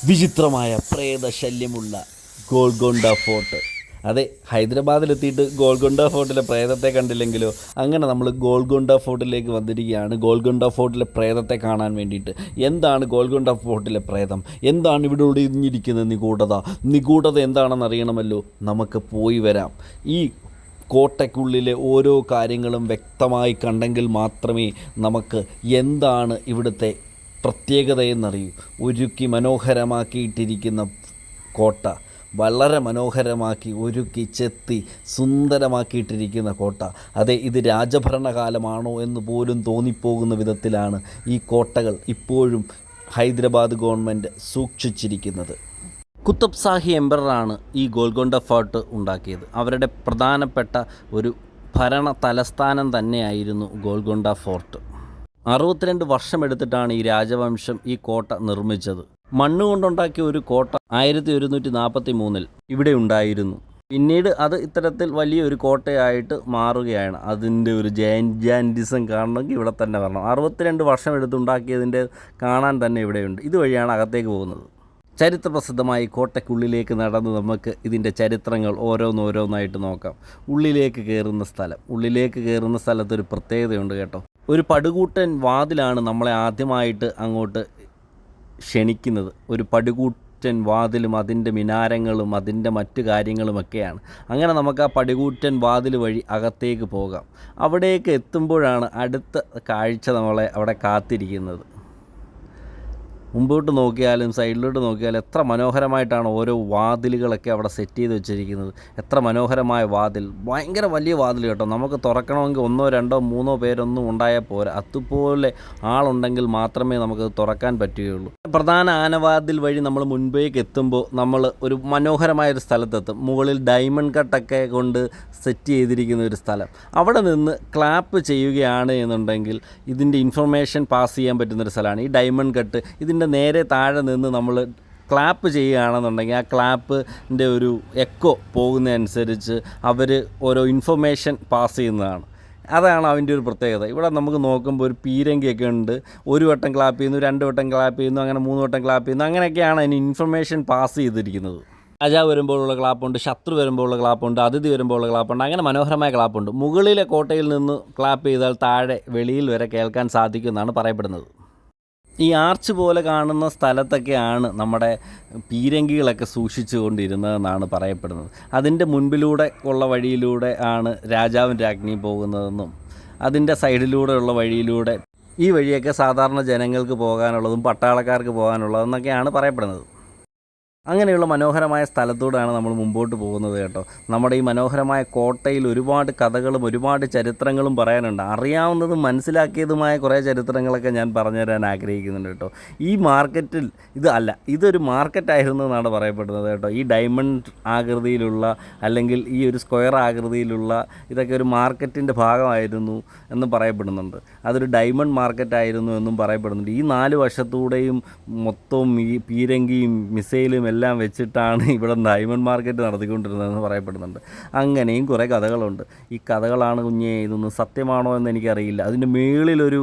വിചിത്രമായ പ്രേതശല്യമുള്ള ഗോൾക്കൊണ്ട ഫോർട്ട്. അതെ, ഹൈദരാബാദിലെത്തിയിട്ട് ഗോൾക്കൊണ്ട ഫോർട്ടിലെ പ്രേതത്തെ കണ്ടില്ലെങ്കിലോ. അങ്ങനെ നമ്മൾ ഗോൾക്കൊണ്ട ഫോർട്ടിലേക്ക് വന്നിരിക്കുകയാണ്. ഗോൾക്കൊണ്ട ഫോർട്ടിലെ പ്രേതത്തെ കാണാൻ വേണ്ടിയിട്ട്. എന്താണ് ഗോൾക്കൊണ്ട ഫോർട്ടിലെ പ്രേതം? എന്താണ് ഇവിടെ ഒളിഞ്ഞിരിക്കുന്ന നിഗൂഢത എന്താണെന്ന് അറിയണമല്ലോ. നമുക്ക് പോയി വരാം. ഈ കോട്ടയ്ക്കുള്ളിലെ ഓരോ കാര്യങ്ങളും വ്യക്തമായി കണ്ടെങ്കിൽ മാത്രമേ നമുക്ക് എന്താണ് ഇവിടുത്തെ പ്രത്യേകതയെന്നറിയൂ. ഒരുക്കി മനോഹരമാക്കിയിട്ടിരിക്കുന്ന കോട്ട, വളരെ മനോഹരമാക്കി ഒരുക്കി ചെത്തി സുന്ദരമാക്കിയിട്ടിരിക്കുന്ന കോട്ട. അതെ, ഇത് രാജഭരണകാലമാണോ എന്ന് പോലും തോന്നിപ്പോകുന്ന വിധത്തിലാണ് ഈ കോട്ടകൾ ഇപ്പോഴും ഹൈദരാബാദ് ഗവൺമെൻറ് സൂക്ഷിച്ചിരിക്കുന്നത്. കുത്തബ് ഷാഹി എംപററാണ് ഈ ഗോൾക്കൊണ്ട ഫോർട്ട് ഉണ്ടാക്കിയത്. അവരുടെ പ്രധാനപ്പെട്ട ഒരു ഭരണ തലസ്ഥാനം തന്നെയായിരുന്നു ഗോൾക്കൊണ്ട ഫോർട്ട്. 62 വർഷമെടുത്തിട്ടാണ് ഈ രാജവംശം ഈ കോട്ട നിർമ്മിച്ചത്. മണ്ണുകൊണ്ടുണ്ടാക്കിയ ഒരു കോട്ട 1143 ഇവിടെ ഉണ്ടായിരുന്നു. പിന്നീട് അത് ഇത്തരത്തിൽ വലിയൊരു കോട്ടയായിട്ട് മാറുകയാണ്. അതിൻ്റെ ഒരു ജയൻറ്റിസം കാണണമെങ്കിൽ ഇവിടെ തന്നെ വരണം. 62 വർഷം എടുത്തുണ്ടാക്കിയതിൻ്റെ കാണാൻ തന്നെ ഇവിടെയുണ്ട്. ഇതുവഴിയാണ് അകത്തേക്ക് പോകുന്നത്. ചരിത്രപ്രസിദ്ധമായി കോട്ടയ്ക്കുള്ളിലേക്ക് നടന്ന് നമുക്ക് ഇതിൻ്റെ ചരിത്രങ്ങൾ ഓരോന്നോരോന്നായിട്ട് നോക്കാം. ഉള്ളിലേക്ക് കയറുന്ന സ്ഥലത്തൊരു പ്രത്യേകതയുണ്ട് കേട്ടോ. ഒരു പടുകൂട്ടൻ വാതിലാണ് നമ്മളെ ആദ്യമായിട്ട് അങ്ങോട്ട് ക്ഷണിക്കുന്നത്. ഒരു പടുകൂറ്റൻ വാതിലും അതിൻ്റെ മിനാരങ്ങളും അതിൻ്റെ മറ്റു കാര്യങ്ങളുമൊക്കെയാണ്. അങ്ങനെ നമുക്ക് ആ പടുകൂറ്റൻ വാതിൽ വഴി അകത്തേക്ക് പോകാം. അവിടേക്ക് എത്തുമ്പോഴാണ് അടുത്ത കാഴ്ച നമ്മളെ അവിടെ കാത്തിരിക്കുന്നത്. മുമ്പോട്ട് നോക്കിയാലും സൈഡിലോട്ട് നോക്കിയാലും എത്ര മനോഹരമായിട്ടാണ് ഓരോ വാതിലുകളൊക്കെ അവിടെ സെറ്റ് ചെയ്ത് വെച്ചിരിക്കുന്നത്. എത്ര മനോഹരമായ വാതിൽ, ഭയങ്കര വലിയ വാതിൽ കേട്ടോ. നമുക്ക് തുറക്കണമെങ്കിൽ 1, 2, 3 പേരൊന്നും ഉണ്ടായാൽ പോരാ. അതുപോലെ ആളുണ്ടെങ്കിൽ മാത്രമേ നമുക്കത് തുറക്കാൻ പറ്റുകയുള്ളൂ. പ്രധാന ആനവാതിൽ വഴി നമ്മൾ മുൻപേക്ക് എത്തുമ്പോൾ നമ്മൾ ഒരു മനോഹരമായൊരു സ്ഥലത്തെത്തും. മുകളിൽ ഡയമണ്ട് കട്ടൊക്കെ കൊണ്ട് സെറ്റ് ചെയ്തിരിക്കുന്ന ഒരു സ്ഥലം. അവിടെ നിന്ന് ക്ലാപ്പ് ചെയ്യുകയാണ് എന്നുണ്ടെങ്കിൽ ഇതിൻ്റെ ഇൻഫർമേഷൻ പാസ് ചെയ്യാൻ പറ്റുന്നൊരു സ്ഥലമാണ് ഈ ഡയമണ്ട് കട്ട്. ഇതിൻ്റെ നേരെ താഴെ നിന്ന് നമ്മൾ ക്ലാപ്പ് ചെയ്യുകയാണെന്നുണ്ടെങ്കിൽ ആ ക്ലാപ്പിൻ്റെ ഒരു എക്കോ പോകുന്നതനുസരിച്ച് അവർ ഓരോ ഇൻഫർമേഷൻ പാസ് ചെയ്യുന്നതാണ്. അതാണ് അതിൻ്റെ ഒരു പ്രത്യേകത. ഇവിടെ നമുക്ക് നോക്കുമ്പോൾ ഒരു പീരങ്കിയൊക്കെ ഉണ്ട്. 1 വട്ടം ക്ലാപ്പ് ചെയ്യുന്നു, 2 വട്ടം ക്ലാപ്പ് ചെയ്യുന്നു, അങ്ങനെ 3 വട്ടം ക്ലാപ്പ് ചെയ്യുന്നു. അങ്ങനെയൊക്കെയാണ് അതിന് ഇൻഫർമേഷൻ പാസ് ചെയ്തിരിക്കുന്നത്. രാജാവ് വരുമ്പോഴുള്ള ക്ലാപ്പുണ്ട്, ശത്രു വരുമ്പോഴുള്ള ക്ലാപ്പുണ്ട്, അതിഥി വരുമ്പോഴുള്ള ക്ലാപ്പുണ്ട്. അങ്ങനെ മനോഹരമായ ക്ലാപ്പുണ്ട്. മുകളിലെ കോട്ടയിൽ നിന്ന് ക്ലാപ്പ് ചെയ്താൽ താഴെ വെളിയിൽ വരെ കേൾക്കാൻ സാധിക്കുമെന്നാണ് പറയപ്പെടുന്നത്. ഈ ആർച്ച് പോലെ കാണുന്ന സ്ഥലത്തൊക്കെയാണ് നമ്മുടെ പീരങ്കികളൊക്കെ സൂക്ഷിച്ചു കൊണ്ടിരുന്നതെന്നാണ് പറയപ്പെടുന്നത്. അതിൻ്റെ മുൻപിലൂടെ ഉള്ള വഴിയിലൂടെ ആണ് രാജാവും രാജ്ഞിയും പോകുന്നതെന്നും അതിൻ്റെ സൈഡിലൂടെയുള്ള വഴിയിലൂടെ ഈ വഴിയൊക്കെ സാധാരണ ജനങ്ങൾക്ക് പോകാനുള്ളതും പട്ടാളക്കാർക്ക് പോകാനുള്ളതെന്നൊക്കെയാണ് പറയപ്പെടുന്നത്. അങ്ങനെയുള്ള മനോഹരമായ സ്ഥലത്തൂടെയാണ് നമ്മൾ മുമ്പോട്ട് പോകുന്നത് കേട്ടോ. നമ്മുടെ ഈ മനോഹരമായ കോട്ടയിൽ ഒരുപാട് കഥകളും ഒരുപാട് ചരിത്രങ്ങളും പറയാനുണ്ട്. അറിയാവുന്നതും മനസ്സിലാക്കിയതുമായ കുറേ ചരിത്രങ്ങളൊക്കെ ഞാൻ പറഞ്ഞുതരാൻ ആഗ്രഹിക്കുന്നുണ്ട് കേട്ടോ. ഈ മാർക്കറ്റിൽ ഇതൊരു മാർക്കറ്റായിരുന്നു എന്നാണ് പറയപ്പെടുന്നത് കേട്ടോ. ഈ ഡയമണ്ട് ആകൃതിയിലുള്ള അല്ലെങ്കിൽ ഈ ഒരു സ്ക്വയർ ആകൃതിയിലുള്ള ഇതൊക്കെ ഒരു മാർക്കറ്റിൻ്റെ ഭാഗമായിരുന്നു എന്നും പറയപ്പെടുന്നുണ്ട്. അതൊരു ഡയമണ്ട് മാർക്കറ്റായിരുന്നു എന്നും പറയപ്പെടുന്നുണ്ട്. ഈ 4 വശത്തൂടെയും മൊത്തവും ഈ പീരങ്കിയും മിസൈലും എല്ലാം വെച്ചിട്ടാണ് ഇവിടെ ഡയമണ്ട് മാർക്കറ്റ് നടത്തിക്കൊണ്ടിരുന്നതെന്ന് പറയപ്പെടുന്നുണ്ട്. അങ്ങനെയും കുറേ കഥകളുണ്ട്. ഈ കഥകളാണ് കുഞ്ഞേ, ഇതൊന്നും സത്യമാണോ എന്ന് എനിക്കറിയില്ല. അതിൻ്റെ മുകളിലൊരു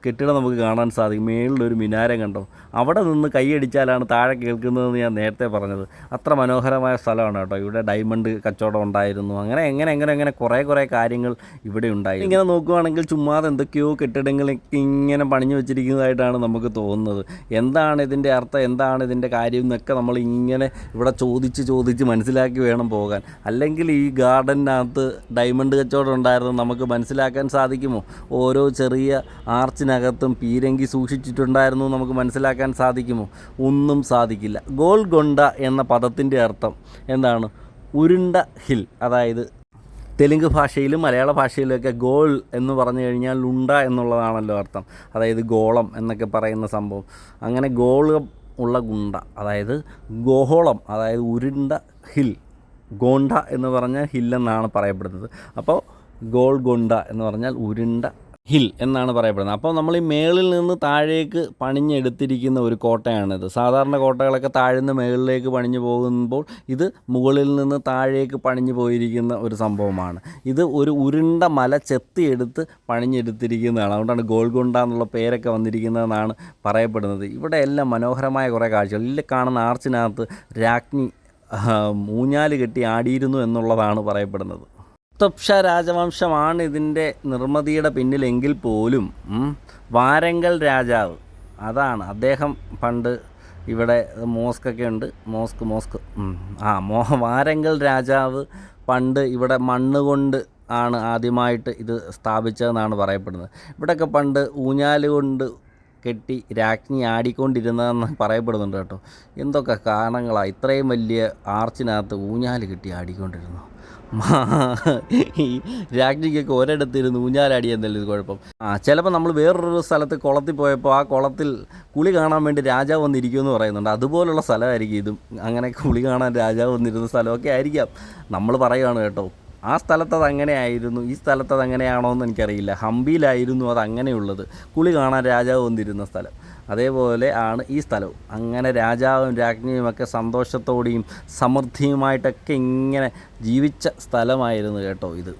കെട്ടിടം നമുക്ക് കാണാൻ സാധിക്കും. മേളിലൊരു മിനാരം കണ്ടോ, അവിടെ നിന്ന് കൈയടിച്ചാലാണ് താഴെ കേൾക്കുന്നതെന്ന് ഞാൻ നേരത്തെ പറഞ്ഞത്. അത്ര മനോഹരമായ സ്ഥലമാണ് കേട്ടോ. ഇവിടെ ഡയമണ്ട് കച്ചവടം ഉണ്ടായിരുന്നു. അങ്ങനെ കുറേ കാര്യങ്ങൾ ഇവിടെ ഉണ്ടായി. ഇങ്ങനെ നോക്കുകയാണെങ്കിൽ ചുമ്മാതെ എന്തൊക്കെയോ കെട്ടിടങ്ങളൊക്കെ ഇങ്ങനെ പണിഞ്ഞു വെച്ചിരിക്കുന്നതായിട്ടാണ് നമുക്ക് തോന്നുന്നത്. എന്താണ് ഇതിൻ്റെ അർത്ഥം, എന്താണ് ഇതിൻ്റെ കാര്യം എന്നൊക്കെ നമ്മൾ ഇങ്ങനെ ഇവിടെ ചോദിച്ച് മനസ്സിലാക്കി വേണം പോകാൻ. അല്ലെങ്കിൽ ഈ ഗാർഡനകത്ത് ഡയമണ്ട് കച്ചവടം ഉണ്ടായിരുന്നു നമുക്ക് മനസ്സിലാക്കാൻ സാധിക്കുമോ? ഓരോ ചെറിയ ആർച്ചിനകത്തും പീരങ്കി സൂക്ഷിച്ചിട്ടുണ്ടായിരുന്നു നമുക്ക് മനസ്സിലാക്കാൻ സാധിക്കുമോ? ഒന്നും സാധിക്കില്ല. ഗോൾക്കൊണ്ട എന്ന പദത്തിൻ്റെ അർത്ഥം എന്താണ്? ഉരുണ്ട ഹിൽ. അതായത് തെലുങ്ക് ഭാഷയിലും മലയാള ഭാഷയിലുമൊക്കെ ഗോൾ എന്ന് പറഞ്ഞു കഴിഞ്ഞാൽ ഉണ്ട എന്നുള്ളതാണല്ലോ അർത്ഥം. അതായത് ഗോളം എന്നൊക്കെ പറയുന്ന സംഭവം. അങ്ങനെ ഗോളം ഉള്ള ഗുണ്ട, അതായത് ഗോഹോളം, അതായത് ഉരുണ്ട ഹിൽ. ഗോണ്ട എന്ന് പറഞ്ഞാൽ ഹില്ലെന്നാണ് പറയപ്പെടുന്നത്. അപ്പോൾ ഗോൾക്കൊണ്ട എന്ന് പറഞ്ഞാൽ ഉരുണ്ട ഹിൽ എന്നാണ് പറയപ്പെടുന്നത്. അപ്പോൾ നമ്മൾ ഈ മേളിൽ നിന്ന് താഴേക്ക് പണിഞ്ഞെടുത്തിരിക്കുന്ന ഒരു കോട്ടയാണിത്. സാധാരണ കോട്ടകളൊക്കെ താഴ്ന്ന് മേളിലേക്ക് പണിഞ്ഞു പോകുമ്പോൾ ഇത് മുകളിൽ നിന്ന് താഴേക്ക് പണിഞ്ഞു പോയിരിക്കുന്ന ഒരു സംഭവമാണ്. ഇത് ഒരു ഉരുണ്ട മല ചെത്തിയെടുത്ത് പണിഞ്ഞെടുത്തിരിക്കുന്നതാണ്. അതുകൊണ്ടാണ് ഗോൾഗൊണ്ട എന്നുള്ള പേരൊക്കെ വന്നിരിക്കുന്നതെന്നാണ് പറയപ്പെടുന്നത്. ഇവിടെ എല്ലാം മനോഹരമായ കുറേ കാഴ്ചകൾ. ഇതിൽ കാണുന്ന ആർച്ചിനകത്ത് രാജ്ഞി ഊഞ്ഞാല് കെട്ടി ആടിയിരുന്നു എന്നുള്ളതാണ് പറയപ്പെടുന്നത്. കുത്തബ് ഷാ രാജവംശമാണ് ഇതിൻ്റെ നിർമ്മിതിയുടെ പിന്നിലെങ്കിൽ പോലും വാരങ്കൽ രാജാവ് അതാണ് അദ്ദേഹം പണ്ട് ഇവിടെ മോസ്കൊക്കെ ഉണ്ട്. വാരങ്കൽ രാജാവ് പണ്ട് ഇവിടെ മണ്ണ് കൊണ്ട് ആണ് ആദ്യമായിട്ട് ഇത് സ്ഥാപിച്ചതെന്നാണ് പറയപ്പെടുന്നത്. ഇവിടെയൊക്കെ പണ്ട് ഊഞ്ഞാല് കൊണ്ട് കെട്ടി രാജ്ഞി ആടിക്കൊണ്ടിരുന്നതെന്ന് പറയപ്പെടുന്നുണ്ട് കേട്ടോ. എന്തൊക്കെ കാരണങ്ങളാണ് ഇത്രയും വലിയ ആർച്ചിനകത്ത് ഊഞ്ഞാല് കെട്ടി ആടിക്കൊണ്ടിരുന്നു. ഈ രാജ്ഞിക്കൊക്കെ ഒരിടത്തിരുന്ന് ഊഞ്ഞാലാടി എന്നല്ല ഇത് കുഴപ്പം. ചിലപ്പോൾ നമ്മൾ വേറൊരു സ്ഥലത്ത് കുളത്തിൽ പോയപ്പോൾ ആ കുളത്തിൽ കുളി കാണാൻ വേണ്ടി രാജാവ് വന്നിരിക്കുമെന്ന് പറയുന്നുണ്ട്. അതുപോലുള്ള സ്ഥലമായിരിക്കും ഇതും. അങ്ങനെ കുളി കാണാൻ രാജാവ് വന്നിരുന്ന സ്ഥലമൊക്കെ ആയിരിക്കാം. നമ്മൾ പറയുകയാണ് കേട്ടോ. ആ സ്ഥലത്ത് അത് അങ്ങനെയായിരുന്നു, ഈ സ്ഥലത്ത് അത് അങ്ങനെയാണോ എന്ന് എനിക്കറിയില്ല. ഹംപിയിലായിരുന്നു അത് അങ്ങനെയുള്ളത്, കുളി കാണാൻ രാജാവ് വന്നിരുന്ന സ്ഥലം. അതേപോലെ ആണ് ഈ സ്ഥലവും. അങ്ങനെ രാജാവും രാജ്ഞിയുമൊക്കെ സന്തോഷത്തോടെയും സമൃദ്ധിയുമായിട്ടൊക്കെ ഇങ്ങനെ ജീവിച്ച സ്ഥലമായിരുന്നു കേട്ടോ ഇത്.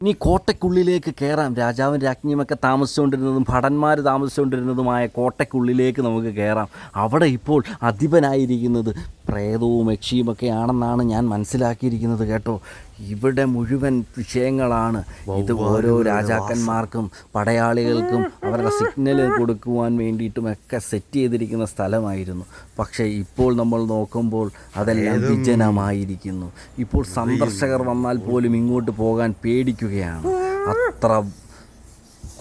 ഇനി കോട്ടയ്ക്കുള്ളിലേക്ക് കയറാം. രാജാവും രാജ്ഞിയുമൊക്കെ താമസിച്ചുകൊണ്ടിരുന്നതും ഭടന്മാർ താമസിച്ചുകൊണ്ടിരുന്നതുമായ കോട്ടയ്ക്കുള്ളിലേക്ക് നമുക്ക് കയറാം. അവിടെ ഇപ്പോൾ അധിപനായിരിക്കുന്നത് പ്രേതവും യക്ഷിയുമൊക്കെ ആണെന്നാണ് ഞാൻ മനസ്സിലാക്കിയിരിക്കുന്നത് കേട്ടോ. ഇവിടെ മുഴുവൻ വിഷയങ്ങളാണ്. ഇത് ഓരോ രാജാക്കന്മാർക്കും പടയാളികൾക്കും അവരുടെ സിഗ്നൽ കൊടുക്കുവാൻ വേണ്ടിയിട്ടുമൊക്കെ സെറ്റ് ചെയ്തിരിക്കുന്ന സ്ഥലമായിരുന്നു. പക്ഷേ ഇപ്പോൾ നമ്മൾ നോക്കുമ്പോൾ അതെല്ലാം വിജനമായിരിക്കുന്നു. ഇപ്പോൾ സന്ദർശകർ വന്നാൽ പോലും ഇങ്ങോട്ട് പോകാൻ പേടിക്കുകയാണ്. അത്ര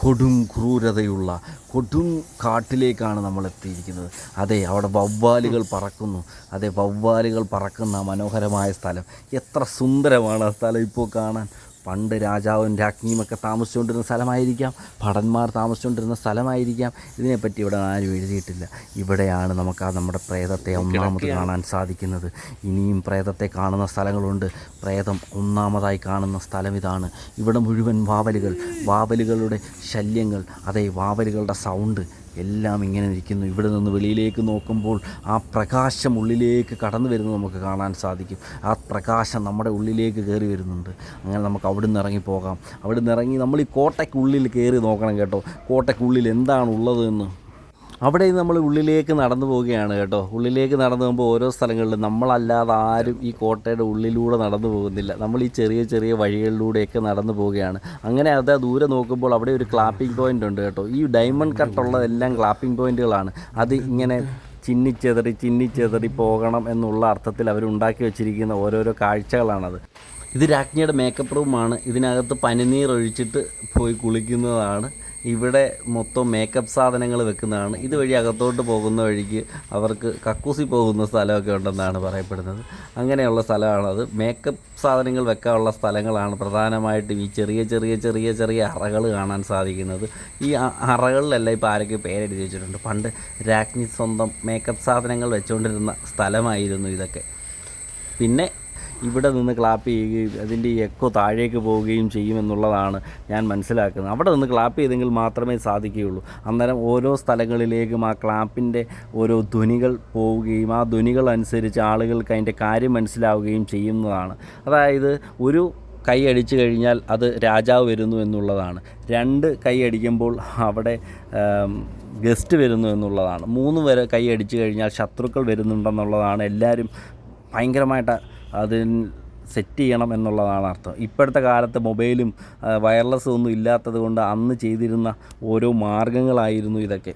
കൊടും ക്രൂരതയുള്ള കൊടും കാട്ടിലേക്കാണ് നമ്മൾ എത്തിയിരിക്കുന്നത്. അതെ, അവിടെ വവ്വാലുകൾ പറക്കുന്നു. അതെ, വവ്വാലുകൾ പറക്കുന്ന മനോഹരമായ സ്ഥലം. എത്ര സുന്ദരമാണ് ആ സ്ഥലം ഇപ്പോൾ കാണാൻ. പണ്ട് രാജാവും രാജ്ഞിയുമൊക്കെ താമസിച്ചുകൊണ്ടിരുന്ന സ്ഥലമായിരിക്കാം, ഭടന്മാർ താമസിച്ചുകൊണ്ടിരുന്ന സ്ഥലമായിരിക്കാം. ഇതിനെപ്പറ്റി ഇവിടെ ആരും എഴുതിയിട്ടില്ല. ഇവിടെയാണ് നമുക്ക് നമ്മുടെ പ്രേതത്തെ ഒന്നാമത് കാണാൻ സാധിക്കുന്നത്. ഇനിയും പ്രേതത്തെ കാണുന്ന സ്ഥലങ്ങളുണ്ട്. പ്രേതം ഒന്നാമതായി കാണുന്ന സ്ഥലം ഇതാണ്. ഇവിടെ മുഴുവൻ വാവലുകളുടെ ശല്യങ്ങൾ, അതേ വാവലുകളുടെ സൗണ്ട് എല്ലാം ഇങ്ങനെ ഇരിക്കുന്നു. ഇവിടെ നിന്ന് വെളിയിലേക്ക് നോക്കുമ്പോൾ ആ പ്രകാശം ഉള്ളിലേക്ക് കടന്നു വരുന്നത് നമുക്ക് കാണാൻ സാധിക്കും. ആ പ്രകാശം നമ്മുടെ ഉള്ളിലേക്ക് കയറി വരുന്നുണ്ട്. അങ്ങനെ നമുക്ക് അവിടെ നിന്ന് ഇറങ്ങിപ്പോകാം. അവിടെ നിന്ന് ഇറങ്ങി നമ്മൾ ഈ കോട്ടയ്ക്കുള്ളിൽ കയറി നോക്കണം കേട്ടോ, കോട്ടയ്ക്കുള്ളിൽ എന്താണുള്ളത് എന്ന്. അവിടെ നമ്മൾ ഉള്ളിലേക്ക് നടന്നു പോവുകയാണ് കേട്ടോ. ഉള്ളിലേക്ക് നടന്നു പോകുമ്പോൾ ഓരോ സ്ഥലങ്ങളിലും നമ്മളല്ലാതെ ആരും ഈ കോട്ടയുടെ ഉള്ളിലൂടെ നടന്നു പോകുന്നില്ല. നമ്മൾ ഈ ചെറിയ ചെറിയ വഴികളിലൂടെയൊക്കെ നടന്നു പോവുകയാണ്. അങ്ങനെ അത് ദൂരെ നോക്കുമ്പോൾ അവിടെ ഒരു ക്ലാപ്പിംഗ് പോയിൻ്റ് ഉണ്ട് കേട്ടോ. ഈ ഡയമണ്ട് കട്ടുള്ളതെല്ലാം ക്ലാപ്പിംഗ് പോയിൻറ്റുകളാണ്. അത് ഇങ്ങനെ ചിന്നിച്ചെതറി പോകണം എന്നുള്ള അർത്ഥത്തിൽ അവരുണ്ടാക്കി വെച്ചിരിക്കുന്ന ഓരോരോ കാഴ്ചകളാണത്. ഇത് രാജ്ഞിയുടെ മേക്കപ്പ് റൂമാണ്. ഇതിനകത്ത് പനിനീർ ഒഴിച്ചിട്ട് പോയി കുളിക്കുന്നതാണ്. ഇവിടെ മൊത്തം മേക്കപ്പ് സാധനങ്ങൾ വെക്കുന്നതാണ്. ഇതുവഴി അകത്തോട്ട് പോകുന്ന വഴിക്ക് അവർക്ക് കക്കൂസി പോകുന്ന സ്ഥലമൊക്കെ ഉണ്ടെന്നാണ് പറയപ്പെടുന്നത്. അങ്ങനെയുള്ള സ്ഥലമാണത്. മേക്കപ്പ് സാധനങ്ങൾ വെക്കാനുള്ള സ്ഥലങ്ങളാണ് പ്രധാനമായിട്ടും ഈ ചെറിയ ചെറിയ ചെറിയ ചെറിയ അറകൾ കാണാൻ സാധിക്കുന്നത്. ഈ അറകളിലെല്ലാം ഇപ്പോൾ ആരൊക്കെ പേരെഴുതി വെച്ചിട്ടുണ്ട്. പണ്ട് രാജ്ഞി സ്വന്തം മേക്കപ്പ് സാധനങ്ങൾ വെച്ചുകൊണ്ടിരുന്ന സ്ഥലമായിരുന്നു ഇതൊക്കെ. പിന്നെ ഇവിടെ നിന്ന് ക്ലാപ്പ് ചെയ്യുകയും അതിൻ്റെ എക്കോ താഴേക്ക് പോവുകയും ചെയ്യുമെന്നുള്ളതാണ് ഞാൻ മനസ്സിലാക്കുന്നത്. അവിടെ നിന്ന് ക്ലാപ്പ് ചെയ്തെങ്കിൽ മാത്രമേ സാധിക്കുകയുള്ളൂ. അന്നേരം ഓരോ സ്ഥലങ്ങളിലേക്കും ആ ക്ലാപ്പിൻ്റെ ഓരോ ധ്വനികൾ പോവുകയും ആ ധ്വനികൾ അനുസരിച്ച് ആളുകൾക്ക് അതിൻ്റെ കാര്യം മനസ്സിലാവുകയും ചെയ്യുന്നതാണ്. അതായത് ഒരു കൈ അടിച്ചു കഴിഞ്ഞാൽ അത് രാജാവ് വരുന്നു എന്നുള്ളതാണ്. 2 കൈ അടിക്കുമ്പോൾ അവിടെ ഗസ്റ്റ് വരുന്നു എന്നുള്ളതാണ്. 3 കൈ അടിച്ചു കഴിഞ്ഞാൽ ശത്രുക്കൾ വരുന്നുണ്ടെന്നുള്ളതാണ്. എല്ലാവരും ഭയങ്കരമായിട്ട് അതിന് സെറ്റ് ചെയ്യണം എന്നുള്ളതാണ് അർത്ഥം. ഇപ്പോഴത്തെ കാലത്ത് മൊബൈലും വയർലെസ്സും ഒന്നും ഇല്ലാത്തത് കൊണ്ട് അന്ന് ചെയ്തിരുന്ന ഓരോ മാർഗ്ഗങ്ങളായിരുന്നു ഇതൊക്കെ.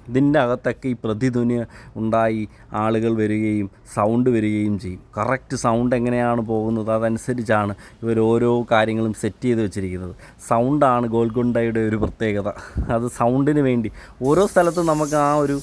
ഇതിൻ്റെ അകത്തൊക്കെ ഈ പ്രതിധ്വനി ഉണ്ടായി ആളുകൾ വരികയും സൗണ്ട് വരികയും ചെയ്യും. കറക്റ്റ് സൗണ്ട് എങ്ങനെയാണ് പോകുന്നത് അതനുസരിച്ചാണ് ഇവർ ഓരോ കാര്യങ്ങളും സെറ്റ് ചെയ്ത് വെച്ചിരിക്കുന്നത്. സൗണ്ടാണ് ഗോൽക്കൊണ്ടയുടെ ഒരു പ്രത്യേകത. അത് സൗണ്ടിന് വേണ്ടി ഓരോ സ്ഥലത്തും നമുക്ക് ആ ഒരു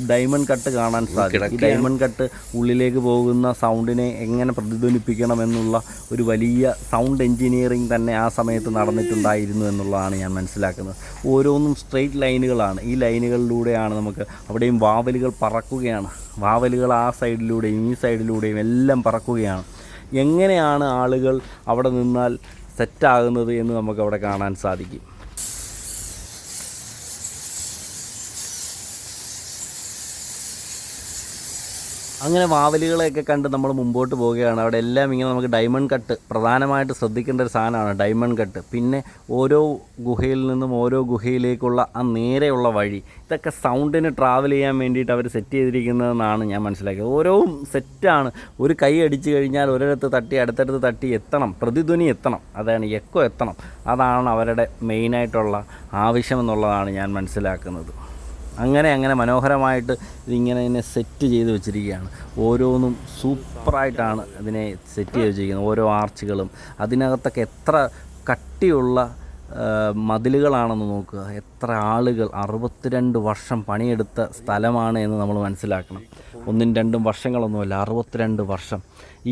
ഡയമണ്ട് കട്ട് കാണാൻ സാധിക്കും. ഈ ഡയമണ്ട് കട്ട് ഉള്ളിലേക്ക് പോകുന്ന സൗണ്ടിനെ എങ്ങനെ പ്രതിധ്വനിപ്പിക്കണമെന്നുള്ള ഒരു വലിയ സൗണ്ട് എൻജിനീയറിങ് തന്നെ ആ സമയത്ത് നടന്നിട്ടുണ്ടായിരുന്നു എന്നുള്ളതാണ് ഞാൻ മനസ്സിലാക്കുന്നത്. ഓരോന്നും സ്ട്രെയിറ്റ് ലൈനുകളാണ്. ഈ ലൈനുകളിലൂടെയാണ് നമുക്ക് അവിടെയും വാവലുകൾ പറക്കുകയാണ്. വാവലുകൾ ആ സൈഡിലൂടെയും ഈ സൈഡിലൂടെയും എല്ലാം പറക്കുകയാണ്. എങ്ങനെയാണ് ആളുകൾ അവിടെ നിന്നാൽ സെറ്റാകുന്നത് എന്ന് നമുക്കവിടെ കാണാൻ സാധിക്കും. അങ്ങനെ വാവലുകളെയൊക്കെ കണ്ട് നമ്മൾ മുമ്പോട്ട് പോവുകയാണ്. അവിടെ എല്ലാം ഇങ്ങനെ നമുക്ക് ഡയമണ്ട് കട്ട് പ്രധാനമായിട്ട് ശ്രദ്ധിക്കേണ്ട ഒരു സാധനമാണ് ഡയമണ്ട് കട്ട്. പിന്നെ ഓരോ ഗുഹയിൽ നിന്നും ഓരോ ഗുഹയിലേക്കുള്ള ആ നേരെയുള്ള വഴി, ഇതൊക്കെ സൗണ്ടിന് ട്രാവൽ ചെയ്യാൻ വേണ്ടിയിട്ട് അവർ സെറ്റ് ചെയ്തിരിക്കുന്നതെന്നാണ് ഞാൻ മനസ്സിലാക്കിയത്. ഓരോ സെറ്റാണ്. ഒരു കൈ അടിച്ചു കഴിഞ്ഞാൽ ഒരിടത്ത് തട്ടി അടുത്തടുത്ത് തട്ടി എത്തണം, പ്രതിധ്വനി എത്തണം, അതാണ് എക്കോ എത്തണം. അതാണ് അവരുടെ മെയിനായിട്ടുള്ള ആവശ്യമെന്നുള്ളതാണ് ഞാൻ മനസ്സിലാക്കുന്നത്. അങ്ങനെ മനോഹരമായിട്ട് ഇതിങ്ങനെ സെറ്റ് ചെയ്ത് വെച്ചിരിക്കുകയാണ്. ഓരോന്നും സൂപ്പറായിട്ടാണ് ഇതിനെ സെറ്റ് ചെയ്ത് വെച്ചിരിക്കുന്നത്. ഓരോ ആർച്ചുകളും അതിനകത്തൊക്കെ എത്ര കട്ടിയുള്ള മതിലുകളാണെന്ന് നോക്കുക. എത്ര ആളുകൾ 62 വർഷം പണിയെടുത്ത സ്ഥലമാണ് എന്ന് നമ്മൾ മനസ്സിലാക്കണം. 1-2 വർഷങ്ങളൊന്നുമല്ല, 62 വർഷം.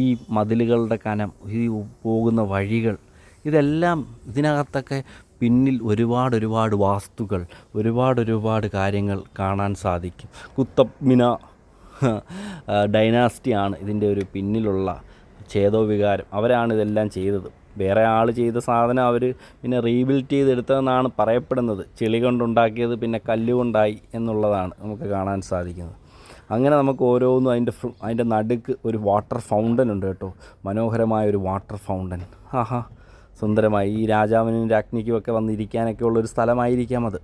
ഈ മതിലുകളുടെ കനം, ഈ പോകുന്ന വഴികൾ, ഇതെല്ലാം ഇതിനകത്തൊക്കെ പിന്നിൽ ഒരുപാട് വാസ്തുക്കൾ, ഒരുപാട് കാര്യങ്ങൾ കാണാൻ സാധിക്കും. കുത്തബ് മിനാർ ഡൈനാസ്റ്റിയാണ് ഇതിൻ്റെ ഒരു പിന്നിലുള്ള ചേതോവികാരം. അവരാണ് ഇതെല്ലാം ചെയ്തത്. വേറെ ആൾ ചെയ്ത സാധനം അവർ പിന്നെ റീബിൽറ്റ് ചെയ്തെടുത്തതെന്നാണ് പറയപ്പെടുന്നത്. ചെളി കൊണ്ടുണ്ടാക്കിയത് പിന്നെ കല്ലുകൊണ്ടായി എന്നുള്ളതാണ് നമുക്ക് കാണാൻ സാധിക്കുന്നത്. അങ്ങനെ നമുക്ക് ഓരോന്നും അതിൻ്റെ നടുക്ക് ഒരു വാട്ടർ ഫൗണ്ടൻ ഉണ്ട് കേട്ടോ. മനോഹരമായ ഒരു വാട്ടർ ഫൗണ്ടൻ. സുന്ദരമായി ഈ രാജാവിനും രാജ്ഞിക്കും ഒക്കെ വന്നിരിക്കാനൊക്കെ ഉള്ളൊരു സ്ഥലമായിരിക്കാം അത്.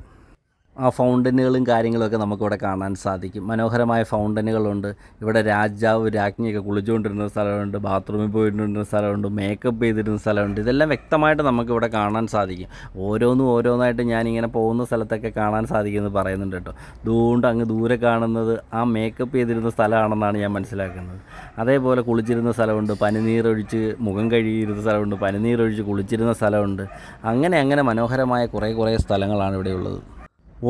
ആ ഫൗണ്ടനുകളും കാര്യങ്ങളൊക്കെ നമുക്കിവിടെ കാണാൻ സാധിക്കും. മനോഹരമായ ഫൗണ്ടനുകളുണ്ട്. ഇവിടെ രാജാവ് രാജ്ഞിയൊക്കെ കുളിച്ചുകൊണ്ടിരുന്ന സ്ഥലമുണ്ട്, ബാത്റൂമിൽ പോയിരുന്ന സ്ഥലമുണ്ട്, മേക്കപ്പ് ചെയ്തിരുന്ന സ്ഥലമുണ്ട്. ഇതെല്ലാം വ്യക്തമായിട്ട് നമുക്കിവിടെ കാണാൻ സാധിക്കും. ഓരോന്നായിട്ട് ഞാനിങ്ങനെ പോകുന്ന സ്ഥലത്തൊക്കെ കാണാൻ സാധിക്കുമെന്ന് പറയുന്നുണ്ട് കേട്ടോ. അതുകൊണ്ട് അങ്ങ് ദൂരെ കാണുന്നത് ആ മേക്കപ്പ് ചെയ്തിരുന്ന സ്ഥലമാണെന്നാണ് ഞാൻ മനസ്സിലാക്കുന്നത്. അതേപോലെ കുളിച്ചിരുന്ന സ്ഥലമുണ്ട്, പനിനീരൊഴിച്ച് മുഖം കഴുകിയിരുന്ന സ്ഥലമുണ്ട്, പനിനീരൊഴിച്ച് കുളിച്ചിരുന്ന സ്ഥലമുണ്ട്. അങ്ങനെ മനോഹരമായ കുറേ സ്ഥലങ്ങളാണ് ഇവിടെയുള്ളത്.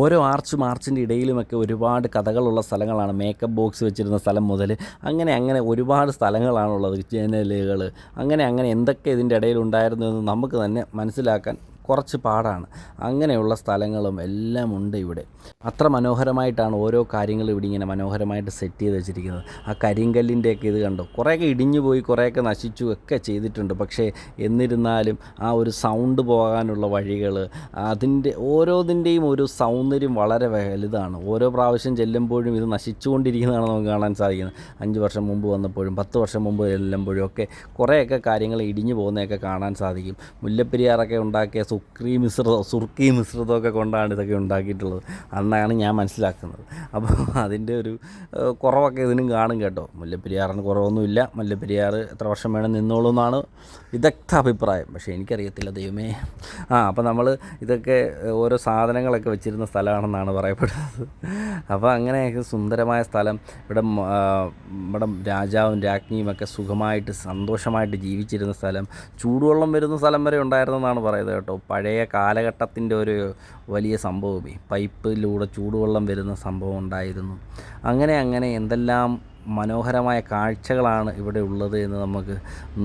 ഓരോ മാർച്ചിൻ്റെ ഇടയിലുമൊക്കെ ഒരുപാട് കഥകളുള്ള സ്ഥലങ്ങളാണ്. മേക്കപ്പ് ബോക്സ് വെച്ചിരുന്ന സ്ഥലം മുതൽ അങ്ങനെ ഒരുപാട് സ്ഥലങ്ങളാണുള്ളത്. ജനലുകൾ, അങ്ങനെ എന്തൊക്കെ ഇതിൻ്റെ ഇടയിലുണ്ടായിരുന്നു എന്ന് നമുക്ക് തന്നെ മനസ്സിലാക്കാൻ കുറച്ച് പാടാണ്. അങ്ങനെയുള്ള സ്ഥലങ്ങളും എല്ലാം ഉണ്ട് ഇവിടെ. അത്ര മനോഹരമായിട്ടാണ് ഓരോ കാര്യങ്ങളും ഇവിടെ ഇങ്ങനെ മനോഹരമായിട്ട് സെറ്റ് ചെയ്ത് വെച്ചിരിക്കുന്നത്. ആ കരിങ്കല്ലിൻ്റെയൊക്കെ ഇത് കണ്ടോ, കുറേയൊക്കെ ഇടിഞ്ഞു പോയി, കുറേയൊക്കെ നശിച്ചു ഒക്കെ ചെയ്തിട്ടുണ്ട്. പക്ഷേ എന്നിരുന്നാലും ആ ഒരു സൗണ്ട് പോകാനുള്ള വഴികൾ, അതിൻ്റെ ഓരോതിൻ്റെയും ഒരു സൗന്ദര്യം വളരെ വലുതാണ്. ഓരോ പ്രാവശ്യം ചെല്ലുമ്പോഴും ഇത് നശിച്ചുകൊണ്ടിരിക്കുന്നതാണ് നമുക്ക് കാണാൻ സാധിക്കുന്നത്. 5 വർഷം മുമ്പ് വന്നപ്പോഴും 10 വർഷം മുമ്പ് ചെല്ലുമ്പോഴും ഒക്കെ കുറേയൊക്കെ കാര്യങ്ങൾ ഇടിഞ്ഞു പോകുന്നതൊക്കെ കാണാൻ സാധിക്കും. മുല്ലപ്പെരിയാറൊക്കെ ഉണ്ടാക്കിയ സുർക്കി മിശ്രിതമൊക്കെ കൊണ്ടാണ് ഇതൊക്കെ ഉണ്ടാക്കിയിട്ടുള്ളത് എന്നാണ് ഞാൻ മനസ്സിലാക്കുന്നത്. അപ്പോൾ അതിൻ്റെ ഒരു കുറവൊക്കെ ഇതിനും കാണും കേട്ടോ. മുല്ലപ്പെരിയാറിന് കുറവൊന്നുമില്ല. മുല്ലപ്പെരിയാർ എത്ര വർഷം വേണം നിന്നോളൂ എന്നാണ് വിദഗ്ധ അഭിപ്രായം. പക്ഷേ എനിക്കറിയത്തില്ല, ദൈവമേ. അപ്പോൾ നമ്മൾ ഇതൊക്കെ ഓരോ സാധനങ്ങളൊക്കെ വെച്ചിരുന്ന സ്ഥലമാണെന്നാണ് പറയപ്പെടുന്നത്. അപ്പോൾ അങ്ങനെയൊക്കെ സുന്ദരമായ സ്ഥലം. ഇവിടെ രാജാവും രാജ്ഞിയും ഒക്കെ സുഖമായിട്ട് സന്തോഷമായിട്ട് ജീവിച്ചിരുന്ന സ്ഥലം. ചൂടുവെള്ളം വരുന്ന സ്ഥലം വരെ ഉണ്ടായിരുന്നെന്നാണ് പറയുന്നത് കേട്ടോ. പഴയ കാലഘട്ടത്തിൻ്റെ ഒരു വലിയ സംഭവമേ, പൈപ്പിലൂടെ ചൂടുവെള്ളം വരുന്ന സംഭവം ഉണ്ടായിരുന്നു. അങ്ങനെ എന്തെല്ലാം മനോഹരമായ കാഴ്ചകളാണ് ഇവിടെ ഉള്ളത് എന്ന് നമുക്ക്